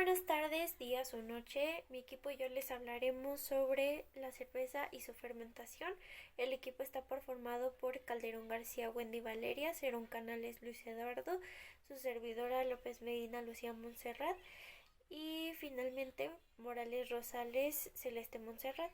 buenas tardes, días o noche. Mi equipo y yo les hablaremos sobre la cerveza y su fermentación. El equipo está formado por Calderón García, Wendy Valeria, Cerón Canales, Luis Eduardo, su servidora López Medina, Lucía Montserrat y finalmente Morales Rosales, Celeste Montserrat.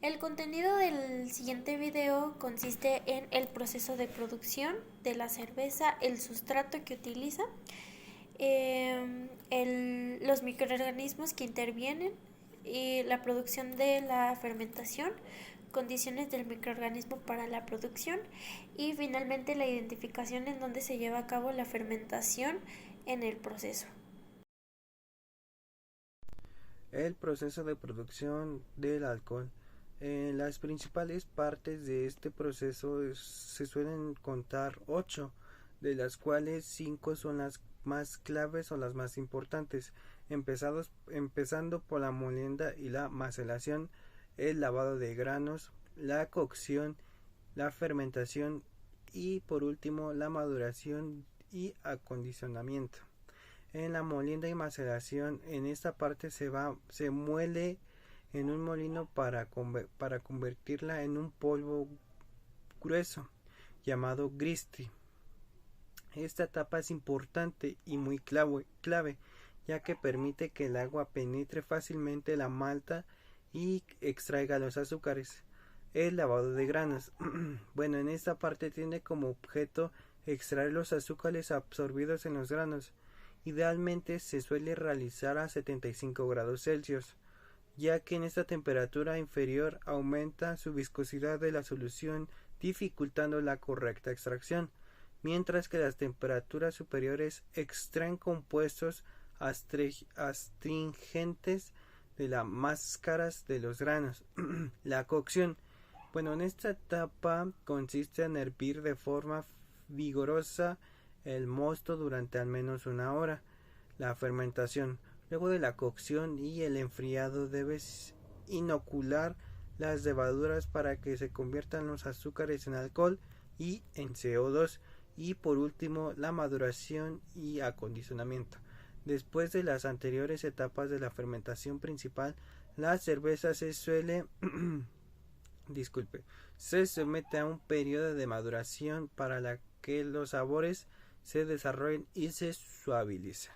El contenido del siguiente video consiste en el proceso de producción de la cerveza, el sustrato que utiliza, los microorganismos que intervienen y la producción de la fermentación, condiciones del microorganismo para la producción y finalmente la identificación en donde se lleva a cabo la fermentación en el proceso. El proceso de producción del alcohol. Las principales partes de este proceso se suelen contar 8, de las cuales 5 son las más claves o las más importantes, empezando por la molienda y la maceración, el lavado de granos, la cocción, la fermentación y por último la maduración y acondicionamiento. En la molienda y maceración, en esta parte se muele en un molino para convertirla en un polvo grueso llamado gristri. Esta etapa es importante y muy clave, ya que permite que el agua penetre fácilmente la malta y extraiga los azúcares. El lavado de granos. Bueno, en esta parte tiene como objeto extraer los azúcares absorbidos en los granos. Idealmente se suele realizar a 75 grados Celsius, ya que en esta temperatura inferior aumenta su viscosidad de la solución, dificultando la correcta extracción, mientras que las temperaturas superiores extraen compuestos astringentes de las máscaras de los granos. La cocción. Bueno, en esta etapa consiste en hervir de forma vigorosa el mosto durante al menos una hora. La fermentación. Luego de la cocción y el enfriado debes inocular las levaduras para que se conviertan los azúcares en alcohol y en CO2. Y por último, la maduración y acondicionamiento. Después de las anteriores etapas de la fermentación principal, la cerveza se se somete a un periodo de maduración para que los sabores se desarrollen y se suavicen.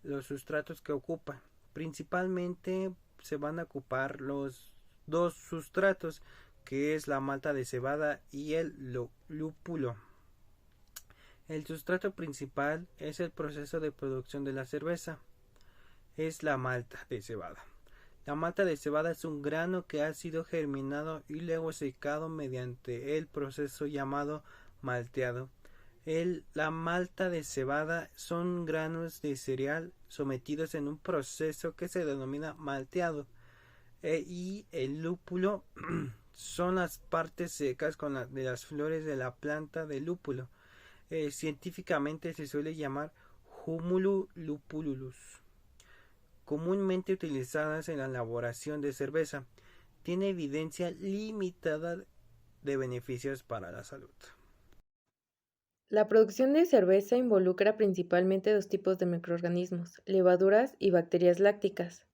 Los sustratos que ocupan. Principalmente se van a ocupar los dos sustratos, que es la malta de cebada y el lúpulo. El sustrato principal es el proceso de producción de la cerveza. Es la malta de cebada. La malta de cebada es un grano que ha sido germinado y luego secado mediante el proceso llamado malteado. La malta de cebada son granos de cereal sometidos en un proceso que se denomina malteado. Y el lúpulo son las partes secas de las flores de la planta de lúpulo. Científicamente se suele llamar Humulus lupulus, comúnmente utilizadas en la elaboración de cerveza. Tiene evidencia limitada de beneficios para la salud. La producción de cerveza involucra principalmente dos tipos de microorganismos, levaduras y bacterias lácticas.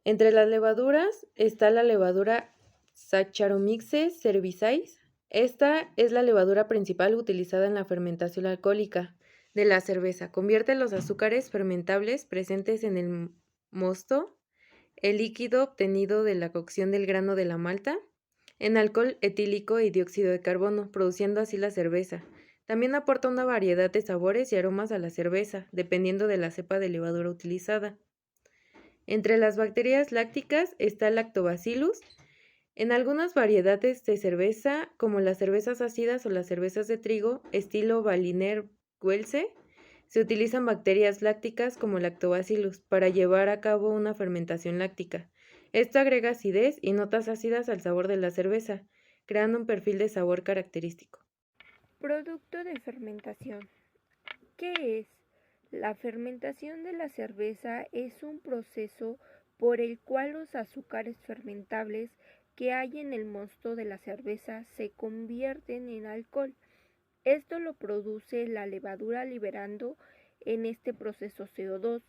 Entre las levaduras está la levadura Saccharomyces cerevisiae. Esta es la levadura principal utilizada en la fermentación alcohólica de la cerveza. Convierte los azúcares fermentables presentes en el mosto, el líquido obtenido de la cocción del grano de la malta, en alcohol etílico y dióxido de carbono, produciendo así la cerveza. También aporta una variedad de sabores y aromas a la cerveza, dependiendo de la cepa de levadura utilizada. Entre las bacterias lácticas está el Lactobacillus. En algunas variedades de cerveza, como las cervezas ácidas o las cervezas de trigo, estilo Berliner Weisse, se utilizan bacterias lácticas como Lactobacillus para llevar a cabo una fermentación láctica. Esto agrega acidez y notas ácidas al sabor de la cerveza, creando un perfil de sabor característico. Producto de fermentación. ¿Qué es? La fermentación de la cerveza es un proceso por el cual los azúcares fermentables que hay en el mosto de la cerveza se convierten en alcohol. Esto lo produce la levadura liberando en este proceso CO2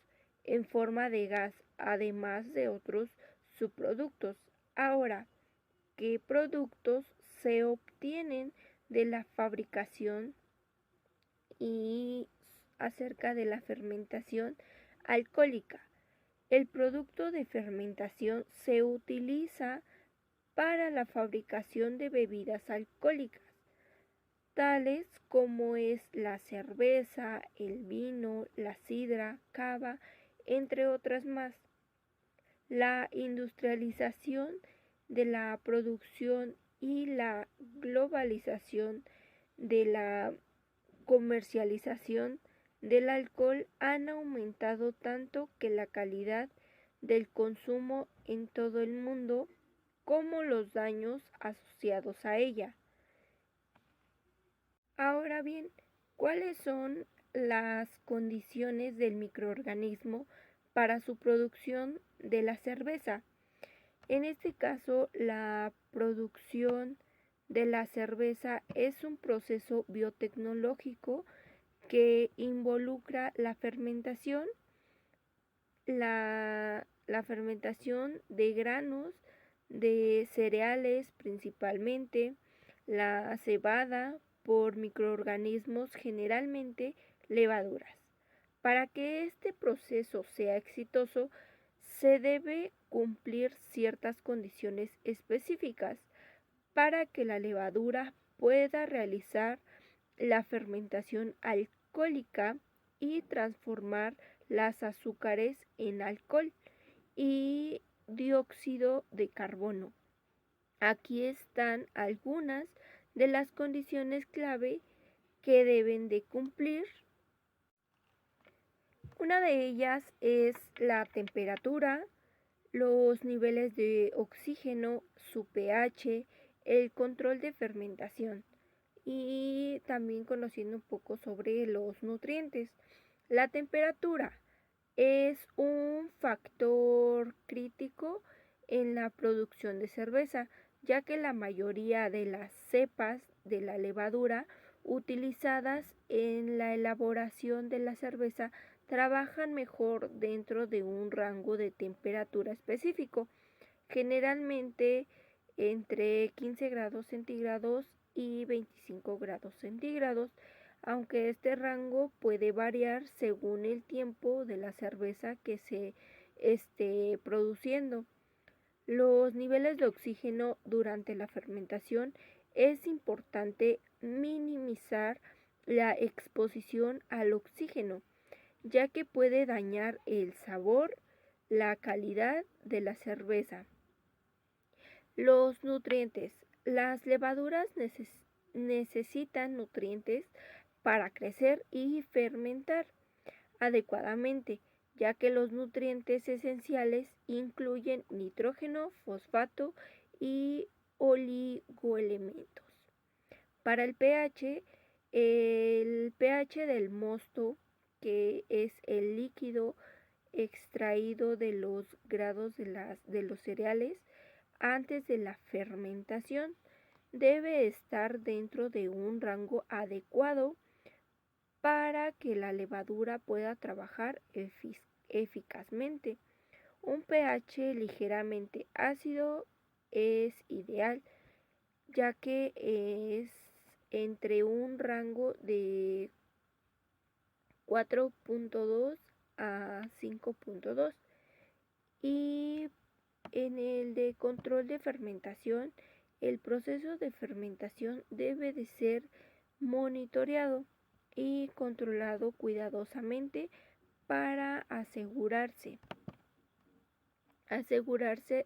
en forma de gas, además de otros subproductos. Ahora, ¿qué productos se obtienen de la fabricación y acerca de la fermentación alcohólica? El producto de fermentación se utiliza para la fabricación de bebidas alcohólicas, tales como es la cerveza, el vino, la sidra, cava, entre otras más. La industrialización de la producción y la globalización de la comercialización del alcohol han aumentado tanto que la calidad del consumo en todo el mundo como los daños asociados a ella. Ahora bien, ¿cuáles son las condiciones del microorganismo para su producción de la cerveza? En este caso, la producción de la cerveza es un proceso biotecnológico que involucra la fermentación, la fermentación de granos, de cereales principalmente, la cebada por microorganismos, generalmente levaduras. Para que este proceso sea exitoso, se debe cumplir ciertas condiciones específicas para que la levadura pueda realizar la fermentación alcohólica y transformar las azúcares en alcohol y dióxido de carbono. Aquí están algunas de las condiciones clave que deben de cumplir. Una de ellas es la temperatura, los niveles de oxígeno, su pH, el control de fermentación y también conociendo un poco sobre los nutrientes. La temperatura es un factor crítico en la producción de cerveza, ya que la mayoría de las cepas de la levadura utilizadas en la elaboración de la cerveza trabajan mejor dentro de un rango de temperatura específico, generalmente entre 15 grados centígrados y 25 grados centígrados, aunque este rango puede variar según el tiempo de la cerveza que se esté produciendo. Los niveles de oxígeno durante la fermentación es importante minimizar la exposición al oxígeno, ya que puede dañar el sabor, la calidad de la cerveza. Los nutrientes. Las levaduras necesitan nutrientes para crecer y fermentar adecuadamente, ya que los nutrientes esenciales incluyen nitrógeno, fosfato y oligoelementos. Para el pH del mosto, que es el líquido extraído de los granos de los cereales antes de la fermentación, debe estar dentro de un rango adecuado para que la levadura pueda trabajar eficazmente. Un pH ligeramente ácido es ideal, ya que es entre un rango de 4.2 a 5.2, y en el de control de fermentación, el proceso de fermentación debe de ser monitoreado y controlado cuidadosamente para asegurarse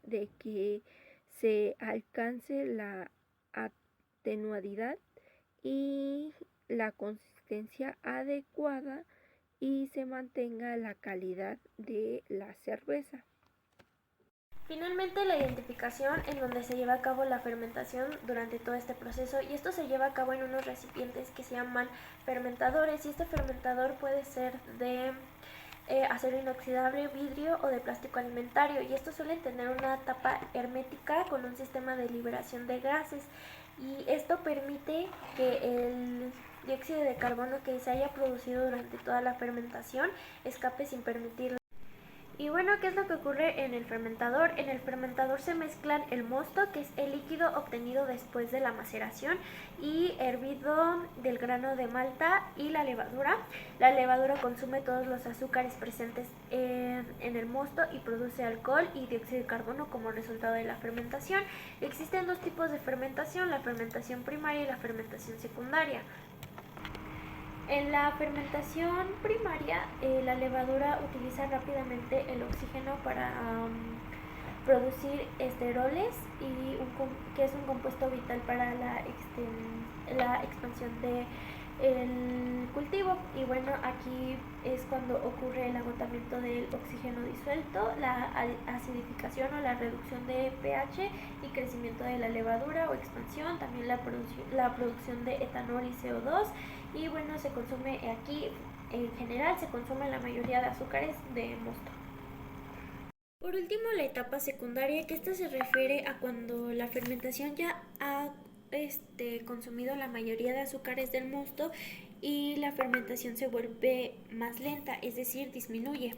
de que se alcance la atenuidad y la consistencia adecuada y se mantenga la calidad de la cerveza. Finalmente, la identificación, en donde se lleva a cabo la fermentación durante todo este proceso, y esto se lleva a cabo en unos recipientes que se llaman fermentadores, y este fermentador puede ser de acero inoxidable, vidrio o de plástico alimentario, y estos suelen tener una tapa hermética con un sistema de liberación de gases, y esto permite que dióxido de carbono que se haya producido durante toda la fermentación escape sin permitirlo. Y bueno, ¿qué es lo que ocurre en el fermentador? En el fermentador se mezclan el mosto, que es el líquido obtenido después de la maceración, y hervido del grano de malta y la levadura. La levadura consume todos los azúcares presentes en el mosto y produce alcohol y dióxido de carbono como resultado de la fermentación. Existen dos tipos de fermentación, la fermentación primaria y la fermentación secundaria. En la fermentación primaria, la levadura utiliza rápidamente el oxígeno para producir esteroles, que es un compuesto vital para la expansión del cultivo. Y bueno, aquí es cuando ocurre el agotamiento del oxígeno disuelto, la acidificación o la reducción de pH y crecimiento de la levadura o expansión, también la producción de etanol y CO2. Y bueno, se consume aquí, en general, se consume la mayoría de azúcares de mosto. Por último, la etapa secundaria, que esta se refiere a cuando la fermentación ya ha consumido la mayoría de azúcares del mosto y la fermentación se vuelve más lenta, es decir, disminuye.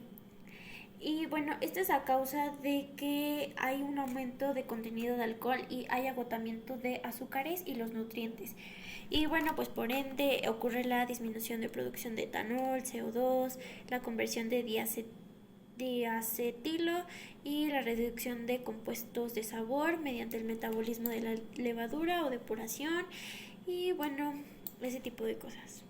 Y bueno, esto es a causa de que hay un aumento de contenido de alcohol y hay agotamiento de azúcares y los nutrientes. Y bueno, pues por ende ocurre la disminución de producción de etanol, CO2, la conversión de diacetilo y la reducción de compuestos de sabor mediante el metabolismo de la levadura o depuración y bueno, ese tipo de cosas.